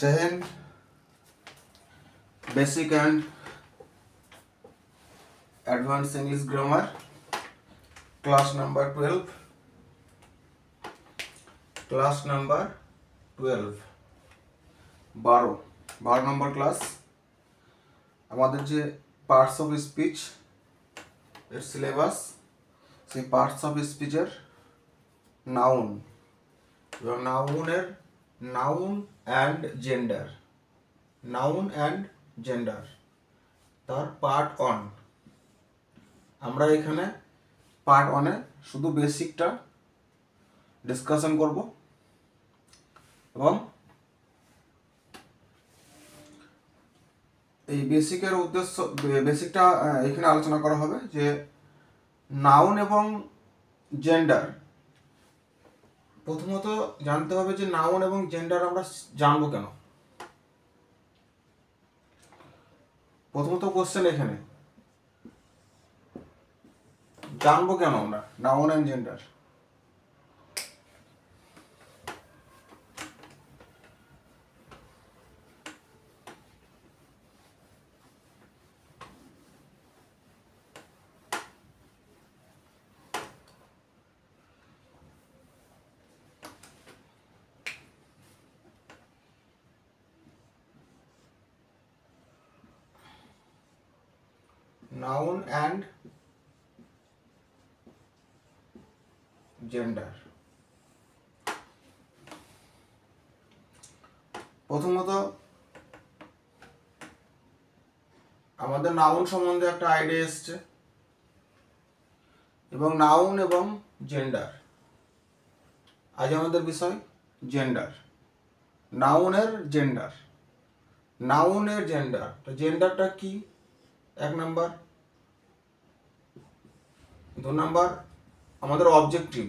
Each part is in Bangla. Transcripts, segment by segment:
जय Hind. Basic and advance English grammar class number 12 12 number class. আমাদের যে পার্টস অফ স্পিচ এর সিলেবাস, সেই পার্টস অফ স্পিচের নাউন এবং নাউনের নাউন অ্যান্ড জেন্ডার তার পার্ট 1। আমরা এখানে পার্ট 1-এ শুধু বেসিকটা ডিসকাশন করব এবং এই বেসিকের উদ্দেশ্য, বেসিকটা এখানে আলোচনা করা হবে যে নাউন এবং জেন্ডার। প্রথমত জানতে হবে যে নাউন এবং জেন্ডার আমরা জানবো কেন। প্রথমত কোশ্চেন এখানে, জানবো কেন আমরা noun and gender. Noun and gender. প্রথমত আমাদের নাউন সম্বন্ধে একটা আইডিয়া এসছে এবং নাউন এবং জেন্ডার। আজ আমাদের বিষয় জেন্ডার, নাউনের জেন্ডার। তো জেন্ডারটা কি? 1 নাম্বার। 2 নাম্বার আমাদের অবজেক্টিভ।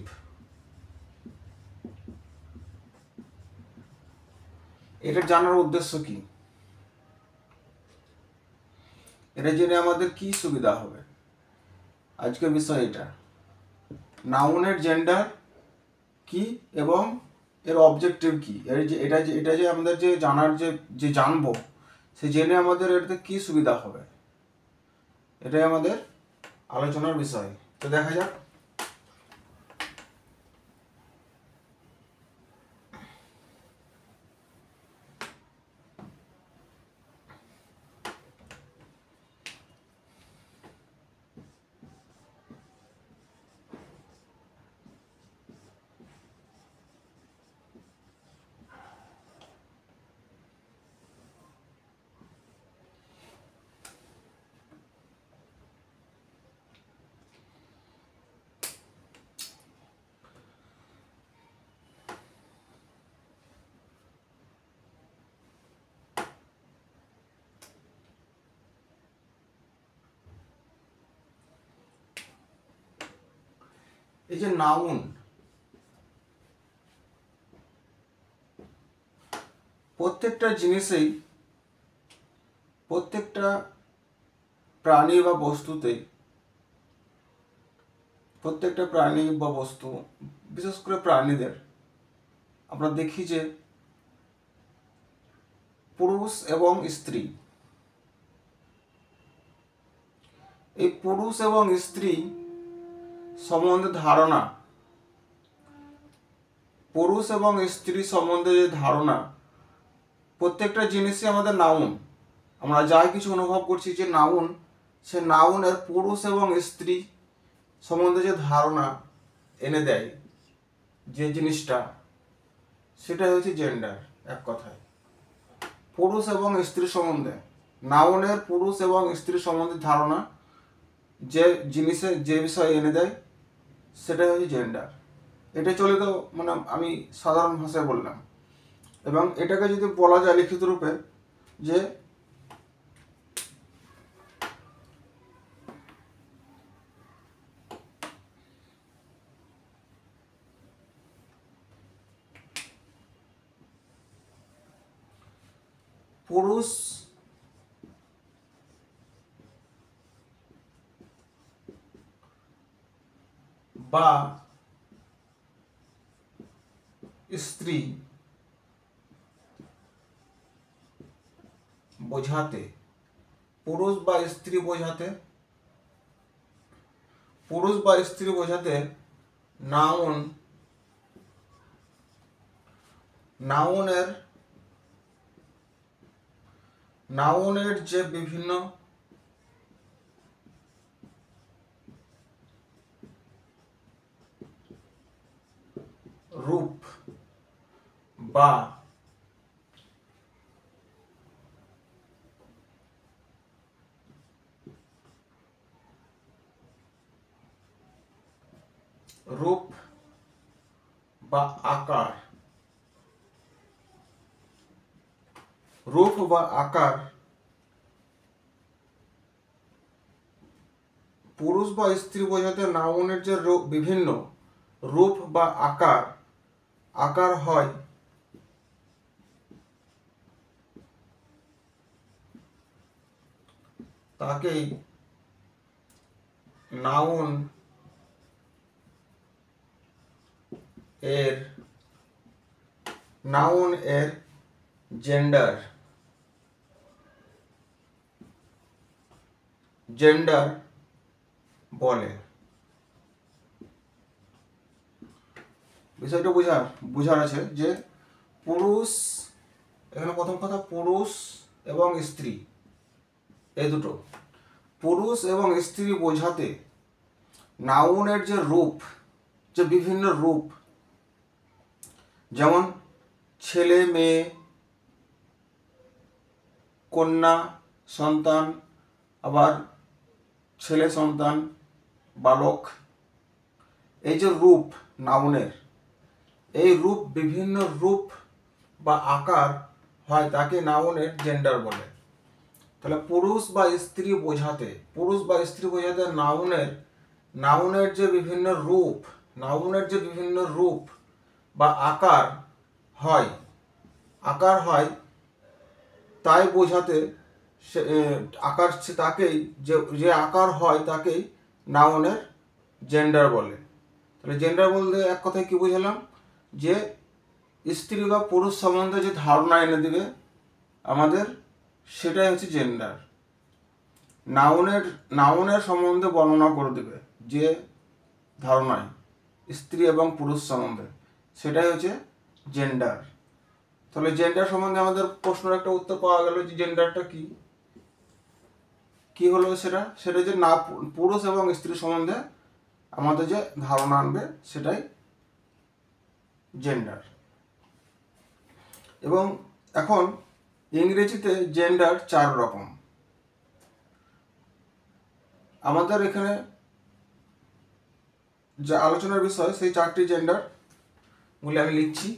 এটা জানার উদ্দেশ্য কি, এটা জেনে আমাদের কি সুবিধা হবে। আজকের বিষয় এটা, নাউনের জেন্ডার কি এবং এর অবজেক্টিভ কি। এটা যে আমাদের যে জানার যে জানবো, সে জেনে আমাদের এটাতে কি সুবিধা হবে, এটাই আমাদের আলোচনার বিষয়। তো দেখা যাক। এই যে নাউন, প্রত্যেকটা জিনিসেই, প্রত্যেকটা প্রাণী বা বস্তুতেই, প্রত্যেকটা প্রাণী বা বস্তু, বিশেষ করে প্রাণীদের আমরা দেখি যে পুরুষ এবং স্ত্রী, এই পুরুষ এবং স্ত্রী সম্বন্ধে ধারণা, পুরুষ এবং স্ত্রী সম্বন্ধে যে ধারণা, প্রত্যেকটা জিনিসই আমাদের নাউন। আমরা যাই কিছু অনুভব করছি যে নাউন, সে নাউনের পুরুষ এবং স্ত্রী সম্বন্ধে যে ধারণা এনে দেয়, যে জিনিসটা, সেটা হচ্ছে জেন্ডার। এক কথায় পুরুষ এবং স্ত্রী সম্বন্ধে, নাউনের পুরুষ এবং স্ত্রী সম্বন্ধে ধারণা যে জিনিসে, যে বিষয়ে এনে দেয়, সেটাই হচ্ছে জেন্ডার। এটা চলে তো, মানে আমি সাধারণ ভাষায় বললাম। এবং এটাকে যদি বলা যায় লিখিত রূপে, যে পুরুষ বা স্ত্রী বোঝাতে, পুরুষ বা স্ত্রী বোঝাতে, পুরুষ বা স্ত্রী বোঝাতে নাউন, নাউনের যে বিভিন্ন রূপ বা রূপ বা আকার, রূপ বা আকার পুরুষ বা স্ত্রী বোঝাতে নাউনের যে বিভিন্ন রূপ বা আকার হয় তাকেই নাউন এর জেন্ডার বলে। বিষয়টা বোঝার আছে যে পুরুষ, এখানে প্রথম কথা পুরুষ এবং স্ত্রী, এই দুটো পুরুষ এবং স্ত্রী বোঝাতে নাউনের যে রূপ, যে বিভিন্ন রূপ, যেমন ছেলে মেয়ে, কন্যা সন্তান, আবার ছেলে সন্তান, বালক, এই যে রূপ নাউনের, এই রূপ বিভিন্ন রূপ বা আকার হয় তাকে নাউনের জেন্ডার বলে। তাহলে পুরুষ বা স্ত্রী বোঝাতে নাউনের যে বিভিন্ন রূপ বা আকার হয় তাই বোঝাতে তাকেই যে আকার হয় তাকেই নাউনের জেন্ডার বলে। তাহলে জেন্ডার বলতে এক কথায় কি বুঝালাম, যে স্ত্রী বা পুরুষ সম্বন্ধে যে ধারণা এনে দিবে আমাদের, সেটাই হচ্ছে জেন্ডার। নাউনের সম্বন্ধে বর্ণনা করে দেবে যে ধারণায় স্ত্রী এবং পুরুষ সম্বন্ধে, সেটাই হচ্ছে জেন্ডার। তাহলে জেন্ডার সম্বন্ধে আমাদের প্রশ্নের একটা উত্তর পাওয়া গেল যে জেন্ডারটা কি হলো, সেটা যে না পুরুষ এবং স্ত্রী সম্বন্ধে আমাদের যে ধারণা আনবে সেটাই জেন্ডার। এবং এখন ইংরেজিতে জেন্ডার 4 রকম। আমাদের এখানে যা আলোচনার বিষয় সেই 4টি জেন্ডার গুলি আমি লিখছি।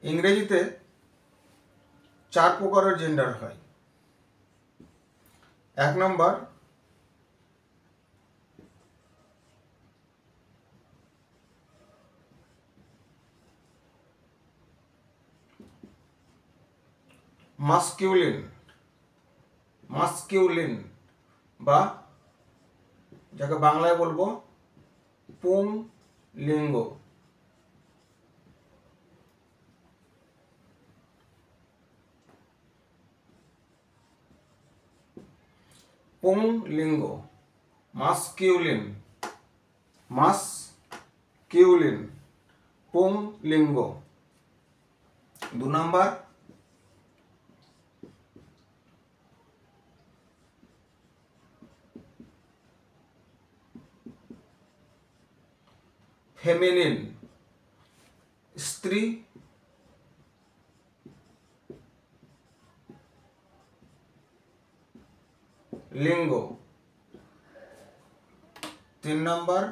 ইংরেজিতে 4 প্রকারের জেন্ডার হয়। 1 নম্বর মাস্কিউলিন বা যাকে বাংলায় বলবো পুংলিঙ্গ। পুংলিঙ্গ মাস্কিউলিন পুংলিঙ্গ। 2 নম্বর ফেমিনিন স্ত্রী লিঙ্গ। 3 নম্বর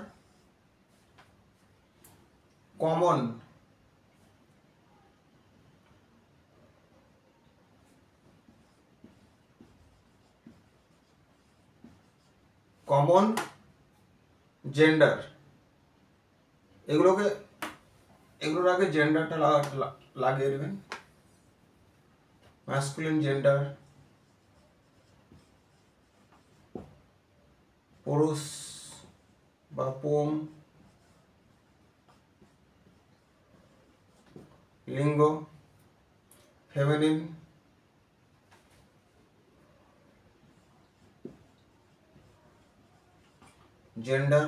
কমন জেন্ডার। এগুলোর আগে জেন্ডারটা লাগিয়ে দেবেন। ম্যাসকুলিন জেন্ডার, পুরুষ বা পুং লিঙ্গ, ফেমিনিন জেন্ডার,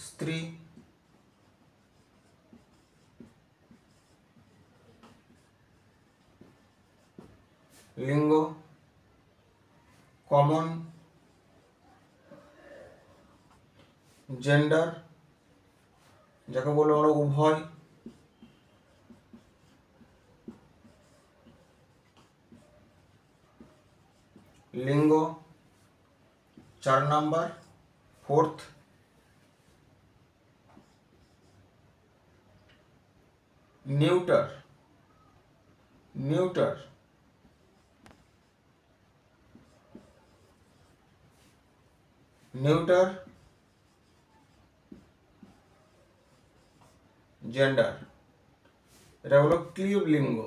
স্ত্রী, লিঙ্গ, কমন জেন্ডার যাকে বলে আমরা উভয়, লিঙ্গ 4 number, fourth neuter, neuter neuter gender, এটা হলো ক্লিব লিঙ্গ।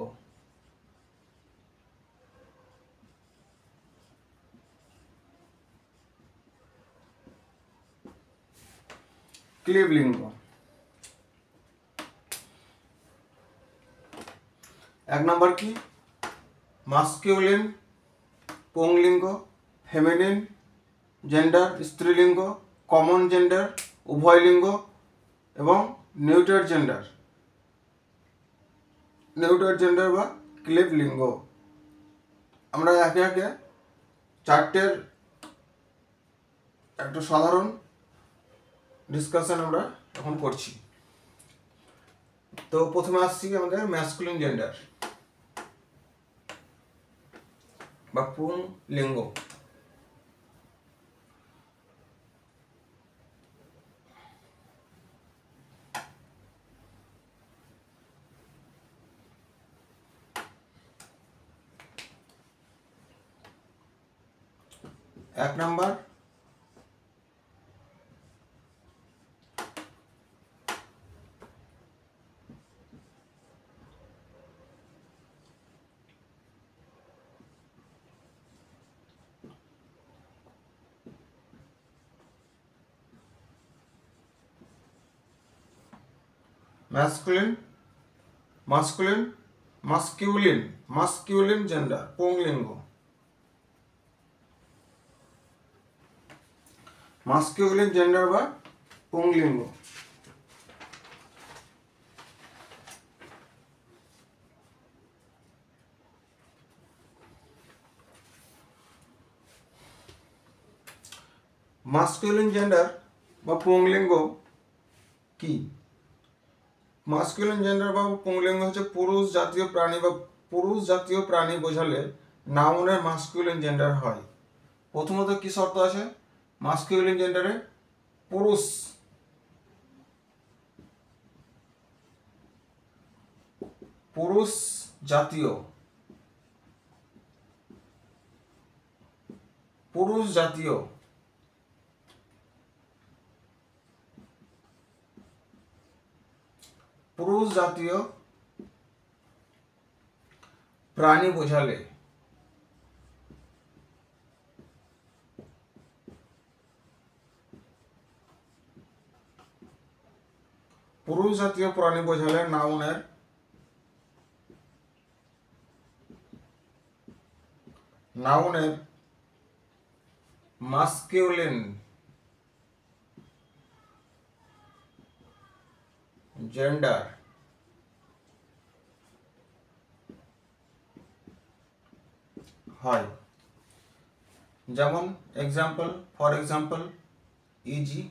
ক্লিব লিঙ্গ। 1 নাম্বার কি? মাস্কিউলিন পুংলিঙ্গ, ফেমিনিন জেন্ডার স্ত্রীলিঙ্গ, কমন জেন্ডার উভয় লিঙ্গ এবং নিউটার জেন্ডার, নিউটার জেন্ডার বা ক্লিব লিঙ্গ। আমরা একে একে চারটের একটা সাধারণ ডিসকাশন আমরা এখন করছি। তো প্রথমে আসছি আমাদের ম্যাসকুলিন জেন্ডার বা পুংলিঙ্গ। এক number masculine masculine gender পুংলিঙ্গ, masculine gender বা পুংলিঙ্গ। masculine gender বা পুংলিঙ্গ কি? মাস্কুলিন জেন্ডার বা পুংলিঙ্গ হচ্ছে পুরুষ জাতীয় প্রাণী বা পুরুষ জাতীয় প্রাণী বোঝালে নাউনের মাস্কুলিন জেন্ডার হয়। প্রথমত কি শর্ত আছে? মাস্কুলিন জেন্ডারে পুরুষ পুরুষ জাতীয় পুরুষ জাতীয় পুরুষ জাতীয় প্রাণী বোঝালে পুরুষ জাতীয় প্রাণী বোঝালে নাউনের মাস্কিউলিন জেন্ডার হয়। যেমন ফর এক্সাম্পল ইজি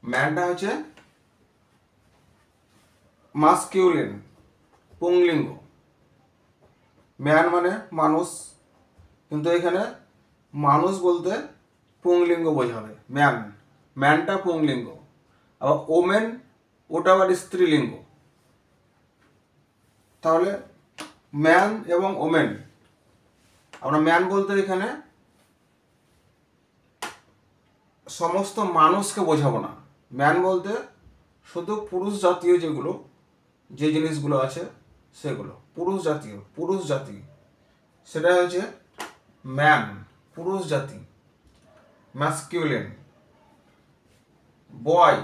ম্যানটা হচ্ছে মাস্কিউলিন পুংলিঙ্গ, ম্যান মানে মানুষ, কিন্তু এখানে মানুষ বলতে পুংলিঙ্গ বোঝাবে। ম্যানটা পুংলিঙ্গ, আবার ওমেন ওটা আবার স্ত্রীলিঙ্গ। তাহলে ম্যান এবং ওমেন, আমরা ম্যান বলতে এখানে সমস্ত মানুষকে বোঝাবো না। ম্যান বলতে শুধু পুরুষ জাতীয় যে জিনিসগুলো আছে সেগুলো পুরুষ জাতি সেটা হচ্ছে ম্যান, পুরুষ জাতি, ম্যাসকিউলিন। বয়,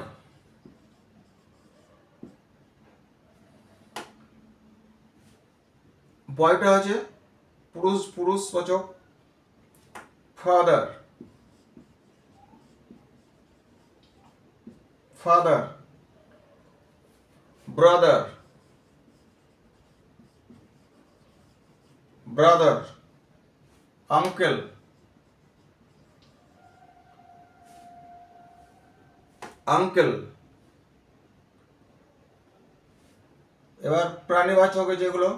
বয়টা হচ্ছে পুরুষবাচক, ফাদার, ব্রাদার, আঙ্কেল, এবার প্রাণীবাচকে যেগুলো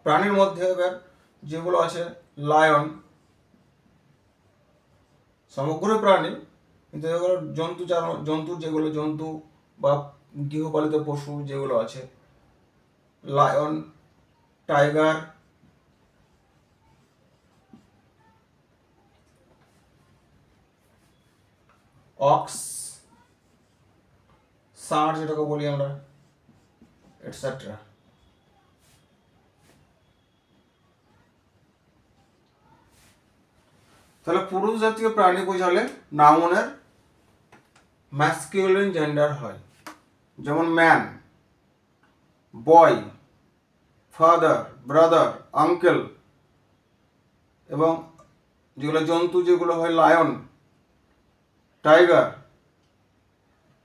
প্রাণীর মধ্যে এবার যেগুলো আছে, লায়ন, সমগ্র প্রাণী, কিন্তু এগুলো জন্তু বা গৃহপালিত পশু যেগুলো আছে, লায়ন, টাইগার, অক্স, ষাঁড় যেটাকে বলি আমরা, এটসেট্রা। তাহলে পুরুষ জাতীয় প্রাণী বোঝালে নাউনের ম্যাসকিউলিন জেন্ডার হয়, যেমন ম্যান, বয়, ফাদার, ব্রাদার, আঙ্কেল, এবং যেগুলো জন্তু যেগুলো হয় লায়ন, টাইগার,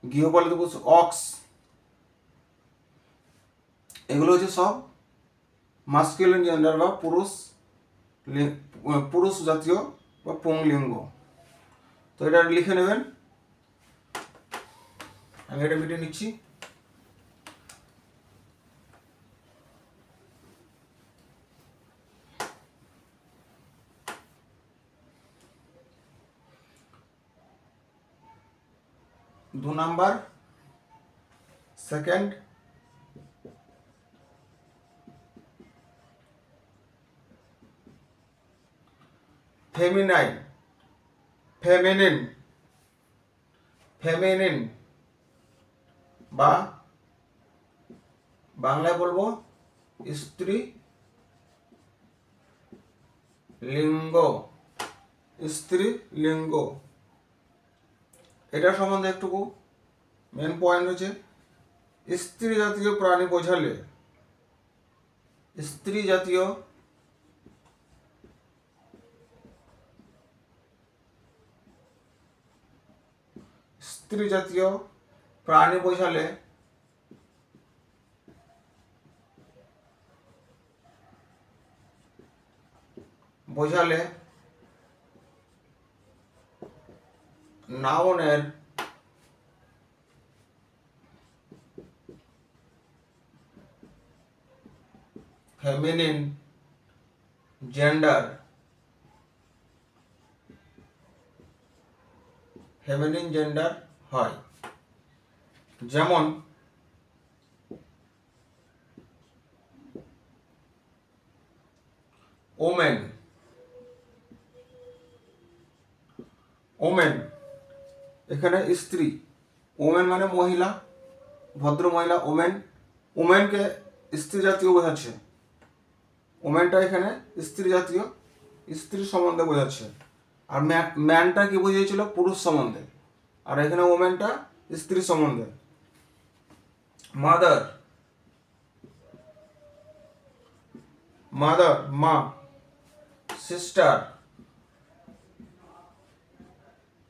গৃহপালিত পশু অক্স, এগুলো হচ্ছে সব মাস্কুলিন জেন্ডার বা পুরুষ জাতীয় বা পুংলিঙ্গ। তো এটা লিখে নেবেন, আমি এটা মিটিয়ে নিচ্ছি। दो नंबर सेकंड फेमिनिन বা বাংলায় বলবো স্ত্রী লিঙ্গ। এটা সম্বন্ধে একটুকু মেন পয়েন্ট হচ্ছে, স্ত্রী জাতীয় প্রাণী বোঝালে স্ত্রী জাতীয় প্রাণী বোঝালে নাউনের ফেমিনিন জেন্ডার হয়। যেমন ওমেন, এখানে স্ত্রী, ওমেন মানে মহিলা, ভদ্র মহিলা। ওমেনকে স্ত্রী জাতীয় বোঝাচ্ছে, ওমেনটা এখানে স্ত্রী জাতীয়, স্ত্রী সম্বন্ধে বোঝাচ্ছে। আর ম্যানটা কি বুঝিয়েছিল, পুরুষ সম্বন্ধে, আর এখানে ওমেনটা স্ত্রী সম্বন্ধে। মাদার, মা।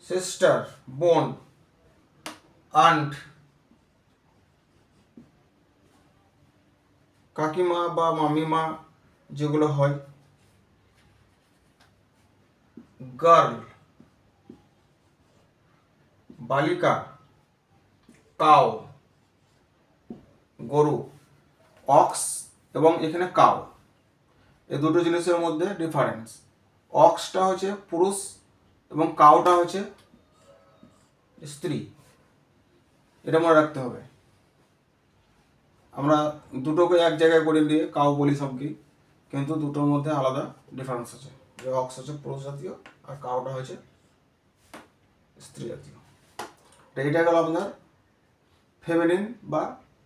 সিস্টার, বোন। আন্ট, কাকিমা বা মামিমা যেগুলো হয়। গার্ল, বালিকা। কাউ, গরু। অক্স এবং এখানে কাউ, এই দুটো জিনিসের মধ্যে ডিফারেন্স। অক্সটা হচ্ছে পুরুষ এবং কাউটা হচ্ছে স্ত্রী, এটা মনে রাখতে হবে। আমরা দুটোকে এক জায়গায় করে দিয়ে কাউ বলি সবকে, কিন্তু দুটোর মধ্যে আলাদা ডিফারেন্স আছে। যে অক্স হচ্ছে পুরুষ জাতীয় আর কাউটা হচ্ছে স্ত্রী জাতীয়। এটা গেল আপনার ফেমিনিন বা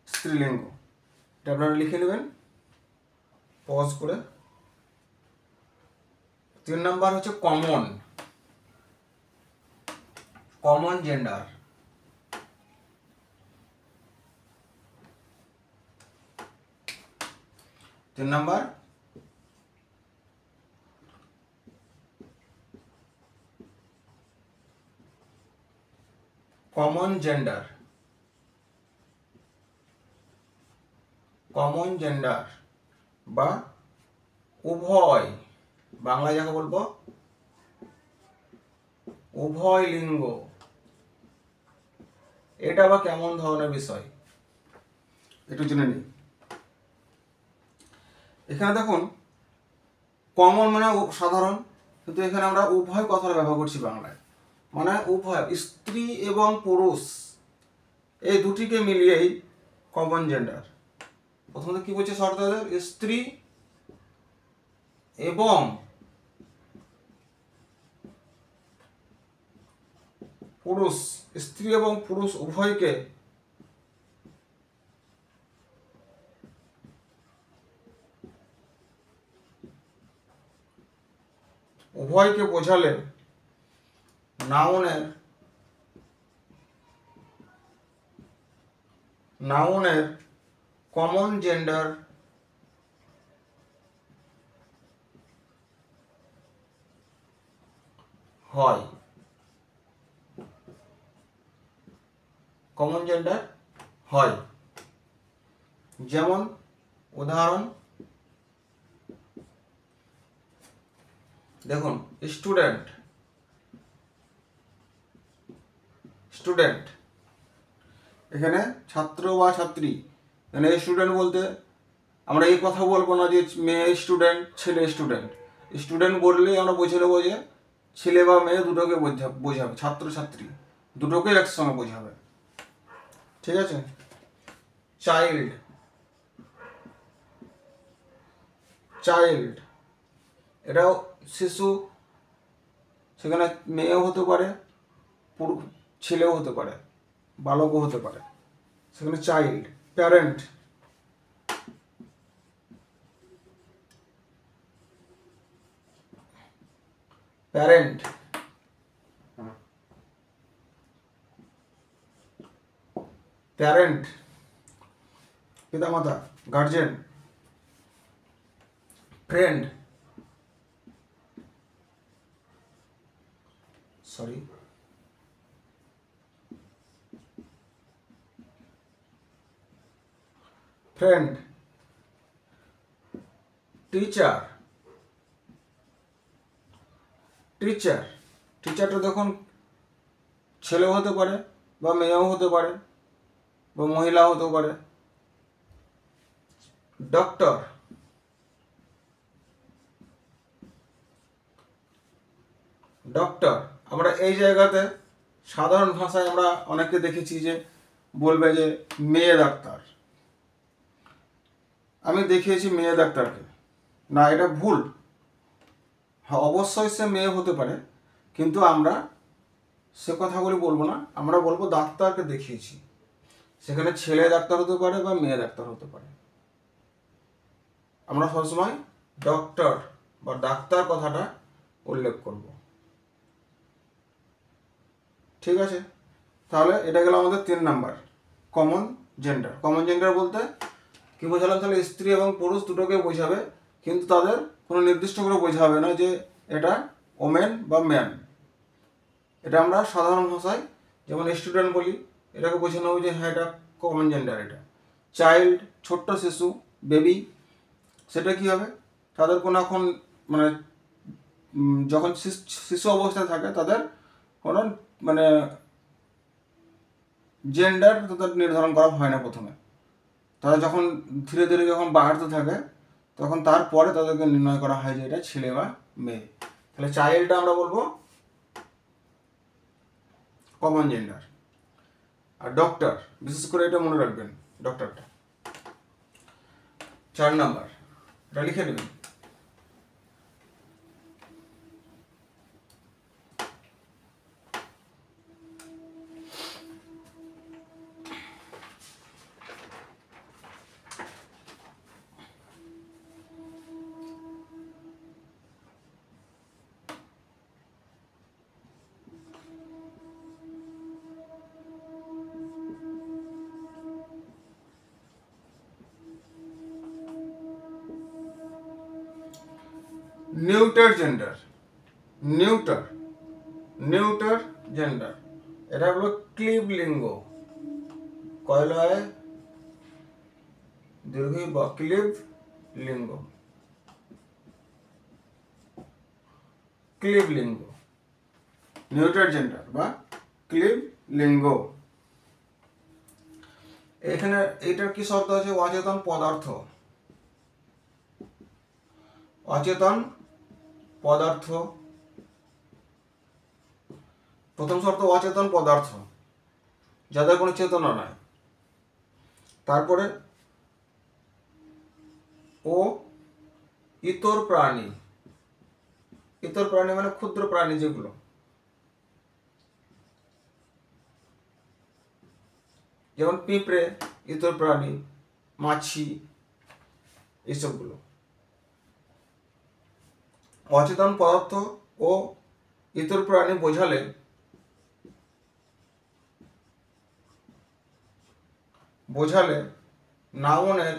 স্ত্রীলিঙ্গ। এটা আপনারা লিখে নেবেন পজ করে। 3 নাম্বার হচ্ছে কমন জেন্ডার। তিন number common gender. Common gender বা উভয়, বাংলায় যাকে বলবো উভয় লিঙ্গ। এটা বা কেমন ধরনের বিষয় একটু জেনে নিই। এখানে দেখুন কমন মানে সাধারণ, কিন্তু এখানে আমরা উভয় কথাটা ব্যবহার করছি বাংলায়, মানে উভয়, স্ত্রী এবং পুরুষ এই দুটিকে মিলিয়েই কমন জেন্ডার। প্রথমত কি বলছে শর্তাদের, স্ত্রী এবং পুরুষ, স্ত্রী এবং পুরুষ উভয়কে বোঝালে নাউনের কমন জেন্ডার হয়। কমন জেন্ডার হয়। যেমন উদাহরণ দেখুন, স্টুডেন্ট, এখানে ছাত্র বা ছাত্রী। এখানে স্টুডেন্ট বলতে আমরা এই কথা বলবো না যে মেয়ে স্টুডেন্ট ছেলে স্টুডেন্ট। স্টুডেন্ট বললেই আমরা বুঝে নেবো যে ছেলে বা মেয়ে দুটোকে বোঝাবে, ছাত্র ছাত্রী দুটোকে একসঙ্গে বোঝাবে। ঠিক আছে। চাইল্ড এটাও শিশু, সেখানে মেয়েও হতে পারে, ছেলেও হতে পারে, বালকও হতে পারে, সেখানে চাইল্ড। প্যারেন্ট পিতামাতা, গার্জেন। ফ্রেন্ড টিচারটা দেখুন ছেলেও হতে পারে বা মেয়েও হতে পারে বা মহিলাও হতে পারে। ডক্টর আমরা এই জায়গাতে সাধারণ ভাষায় আমরা অনেকে দেখেছি যে বলবে যে মেয়ে ডাক্তার। আমি দেখিয়েছি মেয়ে ডাক্তারকে, না এটা ভুল। হ্যাঁ অবশ্যই সে মেয়ে হতে পারে, কিন্তু আমরা সে কথাগুলি বলবো না, আমরা বলবো ডাক্তারকে দেখিয়েছি। সেখানে ছেলে ডাক্তার হতে পারে বা মেয়ে ডাক্তার হতে পারে। আমরা সবসময় ডক্টর বা ডাক্তার কথাটা উল্লেখ করব। ঠিক আছে, তাহলে এটা গেল আমাদের 3 নাম্বার কমন জেন্ডার বলতে কি বোঝালাম, তাহলে স্ত্রী এবং পুরুষ দুটোকে বোঝাবে, কিন্তু তাদের কোনো নির্দিষ্ট করে বোঝাবে না যে এটা ওমেন বা ম্যান। এটা আমরা সাধারণ ভাষায় যেমন স্টুডেন্ট বলি, এটাকে বোঝানো হবে যে হ্যাঁ এটা কমন জেন্ডার। এটা চাইল্ড, ছোট্ট শিশু, বেবি, সেটা কি হবে, তাদের কোনো এখন মানে যখন শিশু অবস্থায় থাকে তাদের কোনো মানে জেন্ডার তাদের নির্ধারণ করা হয় না প্রথমে। তারা যখন ধীরে ধীরে যখন বাড়তে থাকে তখন তারপরে তাদেরকে নির্ণয় করা হয় যে এটা ছেলে বা মেয়ে। তাহলে চাইল্ডটা আমরা বলবো কমন জেন্ডার। আর ডক্টর, বিশেষ করে এটা মনে রাখবেন, ডক্টরটা 4 নাম্বার, এটা লিখে নেবেন। Neuter gender, neuter neuter gender, এটা হলো ক্লিব লিঙ্গ, কয়লয় দীর্ঘ বা ক্লিব লিঙ্গ, ক্লিব লিঙ্গ, নিউটার জেন্ডার বা ক্লিব লিঙ্গ। এখানে এটার কি শর্ত আছে? অচেতন পদার্থ, অচেতন পদার্থ, প্রথম শর্ত অচেতন পদার্থ যাদের কোনো চেতনা নাই। তারপরে ও ইতর প্রাণী, ইতর প্রাণী মানে ক্ষুদ্র প্রাণী যেগুলো, যেমন পিঁপড়ে ইতর প্রাণী, মাছি, এসবগুলো। অচেতন পদার্থ ও ইতর প্রাণী বোঝালে নাউনের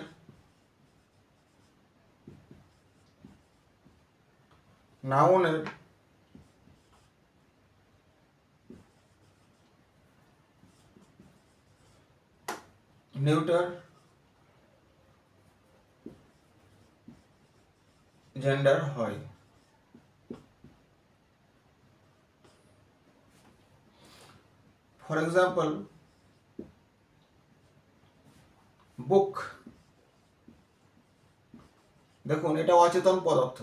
নিউটার জেন্ডার হয়। ফর এক্সাম্পল, বুক, দেখুন এটা অচেতন পদার্থ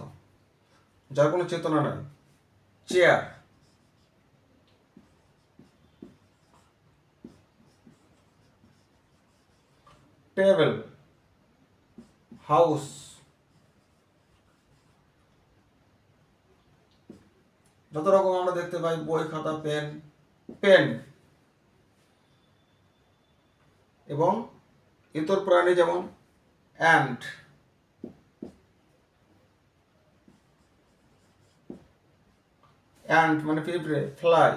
যার কোনো চেতনা নাই। চেয়ার, টেবিল, হাউস, যত রকম আমরা দেখতে পাই, বই, খাতা, পেন, পেন, এবং ইতর প্রাণী যেমন অ্যান্ট, অ্যান্ট মানে পিঁপড়ে, ফ্লাই,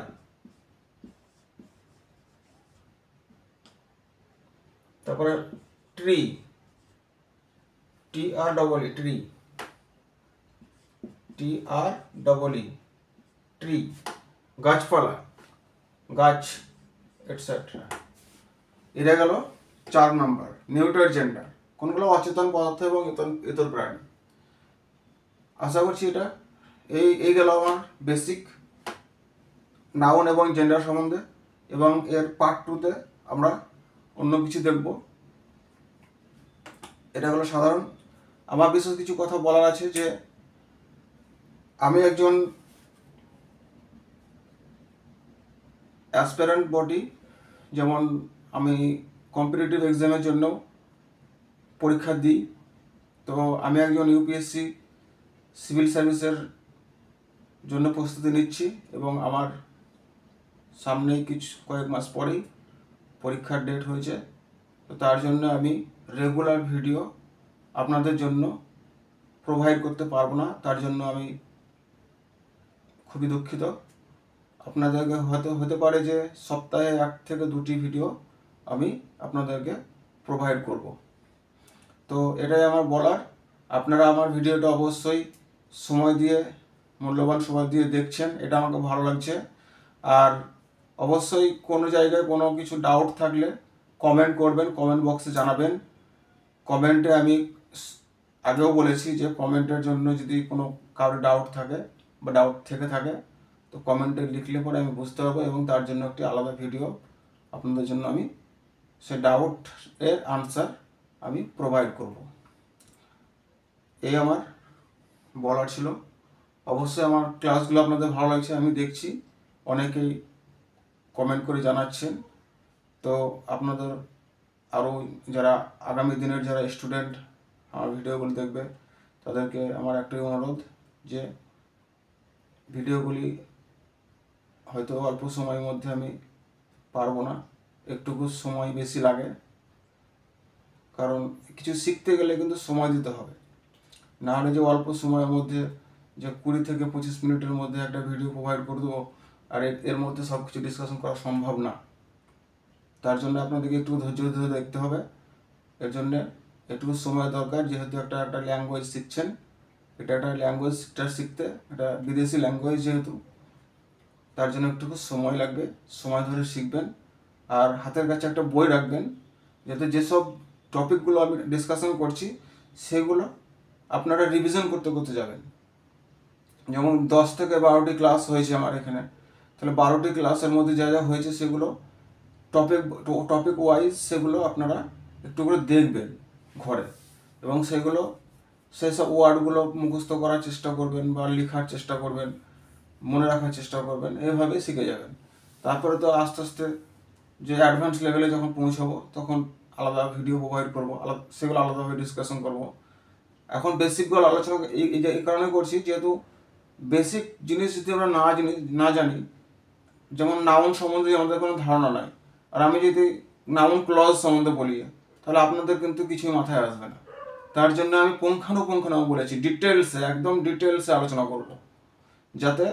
তারপরে tree, TREE, tree, TREE, tree, গাছপালা, গাছ, এটসেট্রা। এটা গেল 4 নম্বর নিউটার জেন্ডার, কোনগুলো? অচেতন পদার্থ এবং ইতর প্রাণী। আশা করছি এটা এই গেল আমার বেসিক নাউন এবং জেন্ডার সম্বন্ধে, এবং এর পার্ট 2-তে আমরা অন্য কিছু দেখব। এটা হলো সাধারণ। আমার বিশেষ কিছু কথা বলার আছে, যে আমি একজন অ্যাসপিরেন্ট বডি, যেমন আমি কম্পিটিটিভ এক্সামের জন্য পরীক্ষা দিই। তো আমি একজন ইউপিএসসি সিভিল সার্ভিসের জন্য প্রস্তুতি নিচ্ছি, এবং আমার সামনে কয়েক মাস পরেই পরীক্ষার ডেট হয়েছে। তো তার জন্য আমি রেগুলার ভিডিও আপনাদের জন্য প্রোভাইড করতে পারবো না, তার জন্য আমি খুবই দুঃখিত। আপনাদেরকে হতে পারে যে সপ্তাহে 1 থেকে 2টি ভিডিও আমি আপনাদেরকে প্রোভাইড করব। তো এটাই আমার বলার। আপনারা আমার ভিডিওটা অবশ্যই মূল্যবান সময় দিয়ে দেখছেন, এটা আমাকে ভালো লাগছে। আর অবশ্যই কোনো জায়গায় কোনো কিছু ডাউট থাকলে কমেন্ট করবেন, কমেন্ট বক্সে জানাবেন। কমেন্টে আমি আগেও বলেছি যে কমেন্টের জন্য যদি কোনো কারোর ডাউট থাকে বা ডাউট থেকে থাকে, তো কমেন্টে লিখলে পরে আমি বুঝতে পারবো, এবং তার জন্য একটি আলাদা ভিডিও আপনাদের জন্য আমি সে ডাউটের আনসার আমি প্রোভাইড করব। এই আমার বলার ছিল। অবশ্যই আমার ক্লাসগুলো আপনাদের ভালো লাগছে, আমি দেখছি অনেকেই কমেন্ট করে জানাচ্ছেন। তো আপনাদের আরও যারা আগামী দিনের যারা স্টুডেন্ট আমার ভিডিওগুলি দেখবে, তাদেরকে আমার একটাই অনুরোধ, যে ভিডিওগুলি হয়তো অল্প সময়ের মধ্যে আমি পারবো না, একটুকু সময় বেশি লাগে, কারণ কিছু শিখতে গেলে কিন্তু সময় দিতে হবে। না হলে যে অল্প সময়ের মধ্যে যে 20 থেকে 25 মিনিটের মধ্যে একটা ভিডিও প্রোভাইড করে দেবো, আর এর মধ্যে সব কিছু ডিসকাশন করা সম্ভব না। তার জন্য আপনাদেরকে একটু ধৈর্য ধরে দেখতে হবে। এর জন্য একটু সময় দরকার, যেহেতু একটা ল্যাঙ্গুয়েজ শিখছেন, এটা একটা ল্যাঙ্গুয়েজটা শিখতে, এটা বিদেশি ল্যাঙ্গুয়েজ যেহেতু, তার জন্য একটু সময় লাগবে, সময় ধরে শিখবেন। আর হাতের কাছে একটা বই রাখবেন, যাতে যেসব টপিকগুলো আমি ডিসকাশন করছি সেগুলো আপনারা রিভিশন করতে করতে যাবেন। যেমন 10 থেকে 12টি ক্লাস হয়েছে আমার এখানে, তাহলে 12টি ক্লাসের মধ্যে যা যা হয়েছে সেগুলো টপিক ওয়াইজ সেগুলো আপনারা একটু করে দেখবেন ঘরে, এবং সেগুলো সেসব ওয়ার্ডগুলো মুখস্থ করার চেষ্টা করবেন বা লেখার চেষ্টা করবেন, মনে রাখার চেষ্টা করবেন, এভাবেই শিখে যাবেন। তারপরে তো আস্তে আস্তে যে অ্যাডভান্স লেভেলে যখন পৌঁছাবো তখন আলাদা ভিডিও প্রোভাইড করবো, সেগুলো আলাদাভাবে ডিসকাশন করবো। এখন বেসিকগুলো আলোচনা এই কারণে করছি, যেহেতু বেসিক জিনিস যদি আমরা না জানি, যেমন নাউন সম্বন্ধে আমাদের কোনো ধারণা নাই, আর আমি যদি নাউন ক্লজ সম্বন্ধে বলি তাহলে আপনাদের কিন্তু কিছুই মাথায় আসবে না। তার জন্য আমি পুঙ্খানুপুঙ্খানু বলেছি, ডিটেলসে, একদম ডিটেলসে আলোচনা করব, যাতে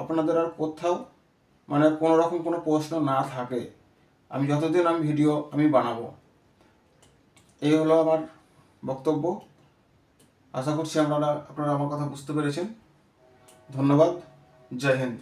আপনাদের আর কোথাও মানে কোনো রকম কোনো প্রশ্ন না থাকে আমি যতদিন ভিডিও বানাবো। এই হলো আমার বক্তব্য। আশা করছি আপনারা আমার কথা বুঝতে পেরেছেন। ধন্যবাদ। জয় হিন্দ।